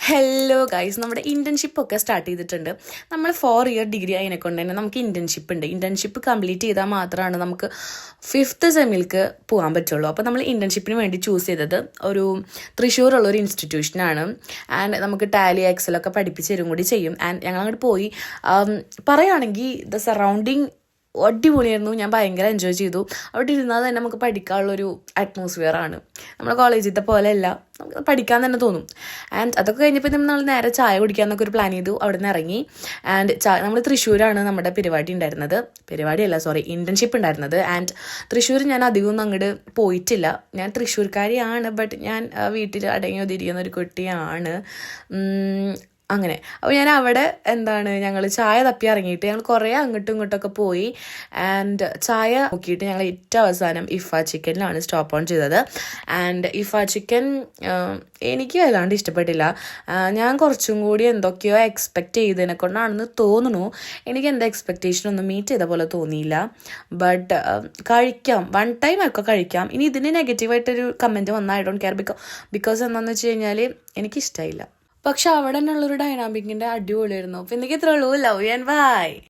Hello guys, നമ്മുടെ internship ഒക്കെ start ചെയ്തിട്ടുണ്ട്. നമ്മൾ 4 ഇയർ ഡിഗ്രി അതിനെക്കൊണ്ട് തന്നെ നമുക്ക് ഇൻറ്റേൺഷിപ്പ് ഉണ്ട്. ഇൻറ്റേൺഷിപ്പ് കംപ്ലീറ്റ് ചെയ്താൽ മാത്രമാണ് നമുക്ക് 5th സെമ്മിലേക്ക് പോകാൻ പറ്റുള്ളൂ. അപ്പോൾ നമ്മൾ ഇൻറ്റേൺഷിപ്പിന് വേണ്ടി ചൂസ് ചെയ്തത് ഒരു തൃശ്ശൂരുള്ളൊരു ഇൻസ്റ്റിറ്റ്യൂഷനാണ്. ആൻഡ് നമുക്ക് ടാലി എക്സലൊക്കെ പഠിപ്പിച്ച് തരും കൂടി ചെയ്യും. ആൻഡ് ഞങ്ങൾ അങ്ങോട്ട് പോയി പറയുകയാണെങ്കിൽ ദ സറൗണ്ടിങ് അടിപൊളിയായിരുന്നു. ഞാൻ ഭയങ്കര എൻജോയ് ചെയ്തു. അവിടെ ഇരുന്നാൽ തന്നെ നമുക്ക് പഠിക്കാനുള്ളൊരു അറ്റ്മോസ്ഫിയർ ആണ്. നമ്മുടെ കോളേജിലത്തെ പോലെയല്ല, നമുക്ക് പഠിക്കാൻ തന്നെ തോന്നും. ആൻഡ് അതൊക്കെ കഴിഞ്ഞപ്പോൾ നമ്മൾ നേരെ ചായ കുടിക്കാമെന്നൊക്കെ ഒരു പ്ലാൻ ചെയ്തു. അവിടെ നിന്ന് ഇറങ്ങി. ആൻഡ് നമ്മൾ തൃശ്ശൂരാണ് നമ്മുടെ ഇൻറ്റേൺഷിപ്പ് ഉണ്ടായിരുന്നത്. ആൻഡ് തൃശ്ശൂർ ഞാൻ അധികമൊന്നും അങ്ങോട്ട് പോയിട്ടില്ല. ഞാൻ തൃശ്ശൂർക്കാരിയാണ്, ബട്ട് ഞാൻ വീട്ടിൽ അടങ്ങി ഒതിരിക്കുന്ന ഒരു കുട്ടിയാണ്. അങ്ങനെ അപ്പോൾ ഞാൻ അവിടെ ഞങ്ങൾ ചായ തപ്പി ഇറങ്ങിയിട്ട് ഞങ്ങൾ കുറേ അങ്ങോട്ടും ഇങ്ങോട്ടൊക്കെ പോയി. ആൻഡ് ചായ നോക്കിയിട്ട് ഞങ്ങൾ ഏറ്റവും അവസാനം ഇഫ ചിക്കനിലാണ് സ്റ്റോപ്പ് ഓൺ ചെയ്തത്. ആൻഡ് ഇഫ ചിക്കൻ എനിക്ക് വല്ലാണ്ട് ഇഷ്ടപ്പെട്ടില്ല. ഞാൻ കുറച്ചും കൂടി എന്തൊക്കെയോ എക്സ്പെക്റ്റ് ചെയ്തതിനെ കൊണ്ടാണെന്ന് തോന്നുന്നു. എനിക്ക് എൻ്റെ എക്സ്പെക്റ്റേഷനൊന്നും മീറ്റ് ചെയ്ത പോലെ തോന്നിയില്ല. ബട്ട് കഴിക്കാം, 1 ടൈം ഒക്കെ കഴിക്കാം. ഇനി ഇതിന് നെഗറ്റീവായിട്ടൊരു കമൻറ്റ് വന്നാൽ ഐ ഡോണ്ട് കെയർ. ബിക്കോസ് എന്താണെന്ന് വെച്ച് കഴിഞ്ഞാൽ എനിക്കിഷ്ടമായില്ല. പക്ഷെ അവിടെ നിന്നുള്ളൊരു ഡൈനാമിക്കിൻ്റെ അടിപൊളിയായിരുന്നു. അപ്പോൾ എനിക്ക് ഇത്രേ ഉള്ളൂ. Love you and by.